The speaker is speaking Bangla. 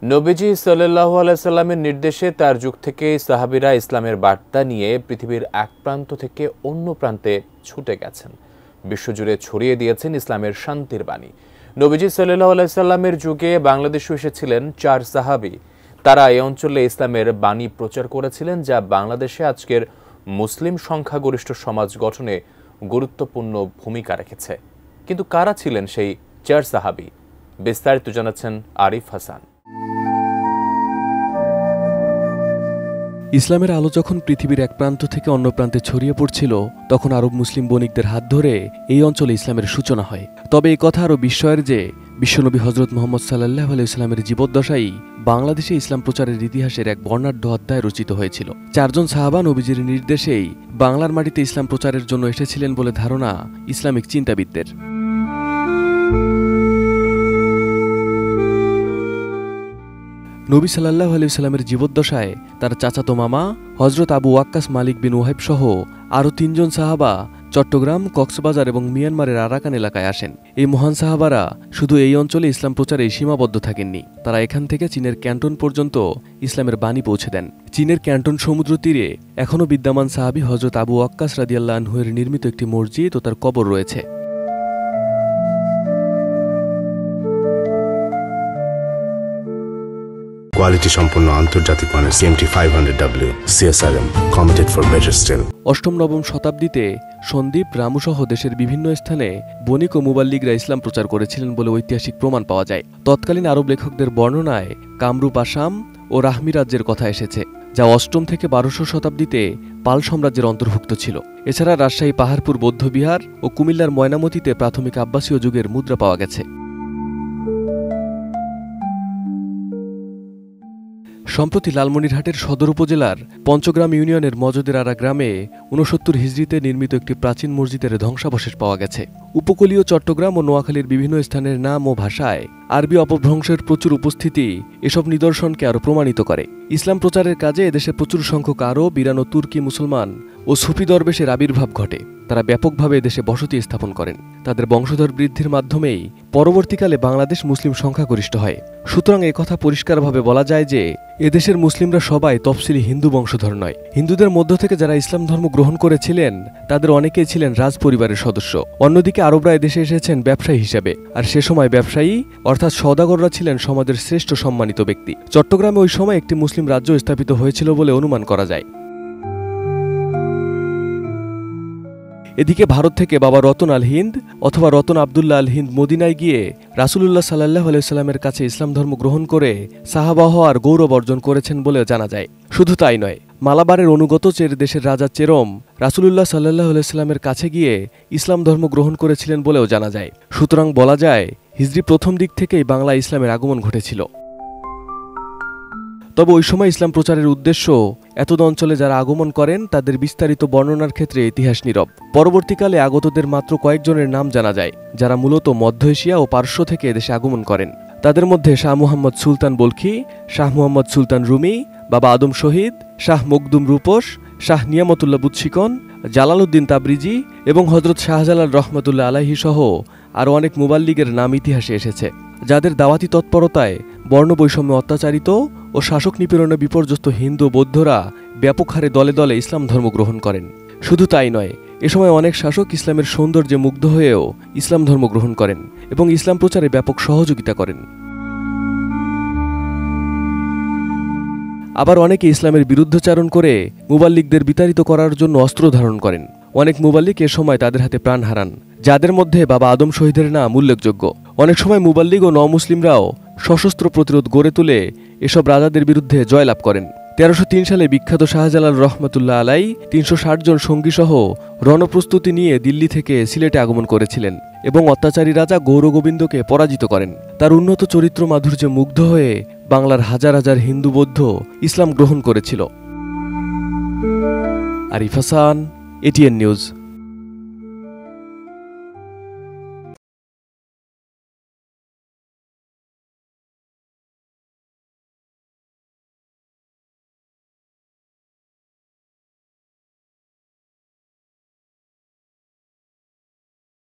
নবীজি সাল্লাল্লাহু আলাইহি সাল্লামের নির্দেশে তার যুগ থেকে সাহাবীরা ইসলামের বার্তা নিয়ে পৃথিবীর এক প্রান্ত থেকে অন্য প্রান্তে ছুটে গেছেন, বিশ্বজুড়ে ছড়িয়ে দিয়েছেন ইসলামের শান্তির বাণী। নবীজি সাল্লাল্লাহু আলাইহি সাল্লামের যুগে বাংলাদেশে এসেছিলেন 4 সাহাবী। তারা এই অঞ্চলে ইসলামের বাণী প্রচার করেছিলেন, যা বাংলাদেশে আজকের মুসলিম সংখ্যাগরিষ্ঠ সমাজ গঠনে গুরুত্বপূর্ণ ভূমিকা রেখেছে। কিন্তু কারা ছিলেন সেই 4 সাহাবী? বিস্তারিত জানাচ্ছেন আরিফ হাসান। ইসলামের আলো যখন পৃথিবীর এক প্রান্ত থেকে অন্য প্রান্তে ছড়িয়ে পড়ছিল, তখন আরব মুসলিম বণিকদের হাত ধরে এই অঞ্চলে ইসলামের সূচনা হয়। তবে এই কথা আরও বিস্ময়ের যে, বিশ্বনবী হজরত মুহাম্মদ সাল্লাল্লাহু আলাইহি ওয়াসাল্লামের জীবদ্দশায় বাংলাদেশে ইসলাম প্রচারের ইতিহাসের এক বর্ণাঢ্য অধ্যায় রচিত হয়েছিল। 4 জন সাহাবা নবীজির নির্দেশেই বাংলার মাটিতে ইসলাম প্রচারের জন্য এসেছিলেন বলে ধারণা ইসলামিক চিন্তাবিদদের। নবী সাল্লাল্লাহু আলাইহি ওয়াসাল্লামের জীবদ্দশায় তার চাচাতো মামা হযরত আবু ওয়াক্কাস মালিক বিন ওয়াহিব সহ আরও 3 জন সাহাবা চট্টগ্রাম, কক্সবাজার এবং মিয়ানমারের আরাকান এলাকায় আসেন। এই মহান সাহাবারা শুধু এই অঞ্চলে ইসলাম প্রচারে সীমাবদ্ধ থাকেননি, তারা এখান থেকে চীনের ক্যান্টন পর্যন্ত ইসলামের বাণী পৌঁছে দেন। চীনের ক্যান্টন সমুদ্র তীরে এখনও বিদ্যমান সাহাবী হযরত আবু ওয়াক্কাস রাদিয়াল্লাহু আনহু এর নির্মিত একটি মসজিদ ও তার কবর রয়েছে। কোয়ালিটি সম্পন্ন আন্তর্জাতিক মানের CMT 500W CSRM committed for better steel. 8ম-9ম শতাব্দীতে সন্দ্বীপ, রামুসহ দেশের বিভিন্ন স্থানে বণিক ও মুবাল্লিগরা ইসলাম প্রচার করেছিলেন বলে ঐতিহাসিক প্রমাণ পাওয়া যায়। তৎকালীন আরব লেখকদের বর্ণনায় কামরূপ, আসাম ও রাহমি রাজ্যের কথা এসেছে, যা 8ম থেকে 1200 শতাব্দীতে পাল সাম্রাজ্যের অন্তর্ভুক্ত ছিল। এছাড়া রাজশাহী পাহাড়পুর বৌদ্ধবিহার ও কুমিল্লার ময়নামতিতে প্রাথমিক আব্বাসীয় যুগের মুদ্রা পাওয়া গেছে। সম্প্রতি লালমনিরহাটের সদর উপজেলার পঞ্চগ্রাম ইউনিয়নের মজদের আরা গ্রামে 69 হিজরিতে নির্মিত একটি প্রাচীন মসজিদের ধ্বংসাবশেষ পাওয়া গেছে। উপকূলীয় চট্টগ্রাম ও নোয়াখালীর বিভিন্ন স্থানের নাম ও ভাষায় আরবি অপভ্রংশের প্রচুর উপস্থিতি এসব নিদর্শনকে আরও প্রমাণিত করে। ইসলাম প্রচারের কাজে এদেশে প্রচুর সংখ্যক আরব, ইরান ও তুর্কি মুসলমান ও সুফি দরবেশের আবির্ভাব ঘটে। তারা ব্যাপকভাবে এদেশে বসতি স্থাপন করেন। তাদের বংশধর বৃদ্ধির মাধ্যমেই পরবর্তীকালে বাংলাদেশ মুসলিম সংখ্যাগরিষ্ঠ হয়। সুতরাং একথা পরিষ্কারভাবে বলা যায় যে এদেশের মুসলিমরা সবাই তফসিলি হিন্দু বংশধর নয়। হিন্দুদের মধ্য থেকে যারা ইসলাম ধর্ম গ্রহণ করেছিলেন তাদের অনেকেই ছিলেন রাজ পরিবারের সদস্য। অন্যদিকে আরবরা এদেশে এসেছেন ব্যবসায়ী হিসেবে, আর সে সময় ব্যবসায়ী অর্থাৎ সওদাগররা ছিলেন সমাজের শ্রেষ্ঠ সম্মানিত ব্যক্তি। চট্টগ্রামে ওই সময় একটি মুসলিম রাজ্য স্থাপিত হয়েছিল বলে অনুমান করা যায়। এদিকে ভারত থেকে বাবা রতন আল হিন্দ অথবা রতন আবদুল্লাহ আল হিন্দ মদিনায় গিয়ে রাসূলুল্লাহ সাল্লাল্লাহু আলাইহি ওয়াসাল্লামের কাছে ইসলাম ধর্ম গ্রহণ করে সাহাবা হওয়ার গৌরব অর্জন করেছেন বলে জানা যায়। শুধু তাই নয়, মালাবারের অনুগত চের দেশের রাজা চেরম রাসূলুল্লাহ সাল্লাল্লাহু আলাইহি ওয়াসাল্লামের কাছে গিয়ে ইসলাম ধর্ম গ্রহণ করেছিলেন বলেও জানা যায়। সুতরাং বলা যায় হিজরি প্রথম দিক থেকেই বাংলা ইসলামের আগমন ঘটেছিল। তবে ওই সময় ইসলাম প্রচারের উদ্দেশ্য এতদ অঞ্চলে যারা আগমন করেন তাদের বিস্তারিত বর্ণনার ক্ষেত্রে ইতিহাস নীরব। পরবর্তীকালে আগতদের মাত্র কয়েকজনের নাম জানা যায়, যারা মূলত মধ্য এশিয়া ও পারস্য থেকে এদেশে আগমন করেন। তাদের মধ্যে শাহ মুহাম্মদ সুলতান বলখি, শাহ মুহাম্মদ সুলতান রুমি, বাবা আদম শহীদ, শাহ মকদুম রূপস, শাহ নিয়ামতুল্লাহ বুৎসিকন, জালালউদ্দিন তাবরিজি এবং হযরত শাহজালাল রহমতুল্লাহ আলাইহি সহ আরও অনেক মুবাল্লিগের নাম ইতিহাসে এসেছে, যাদের দাওয়াতি তৎপরতায় বর্ণবৈষম্যে অত্যাচারিত ও শাসক নিপীড়নে বিপর্যস্ত হিন্দু বৌদ্ধরা ব্যাপক হারে দলে দলে ইসলাম ধর্ম গ্রহণ করেন। শুধু তাই নয়, এ সময় অনেক শাসক ইসলামের সৌন্দর্যে মুগ্ধ হয়েও ইসলাম ধর্ম গ্রহণ করেন এবং ইসলাম প্রচারে ব্যাপক সহযোগিতা করেন। আবার অনেকে ইসলামের বিরুদ্ধাচরণ করে মুবাল্লিগদের বিতাড়িত করার জন্য অস্ত্র ধারণ করেন। অনেক মুবাল্লিগ এ সময় তাদের হাতে প্রাণ হারান, যাদের মধ্যে বাবা আদম শহীদের নাম উল্লেখযোগ্য। অনেক সময় মুবাল্লিগ ও নমুসলিমরাও সশস্ত্র প্রতিরোধ গড়ে তুলে এসব রাজাদের বিরুদ্ধে জয়লাভ করেন। 1303 সালে বিখ্যাত শাহজালাল রহমতুল্লাহ আলাই 360 জন সঙ্গীসহ রণপ্রস্তুতি নিয়ে দিল্লি থেকে সিলেটে আগমন করেছিলেন এবং অত্যাচারী রাজা গৌরগোবিন্দকে পরাজিত করেন। তার উন্নত চরিত্র মাধুর্যে মুগ্ধ হয়ে বাংলার হাজার হাজার হিন্দু বৌদ্ধ ইসলাম গ্রহণ করেছিল। Arif Hasan, ATN news.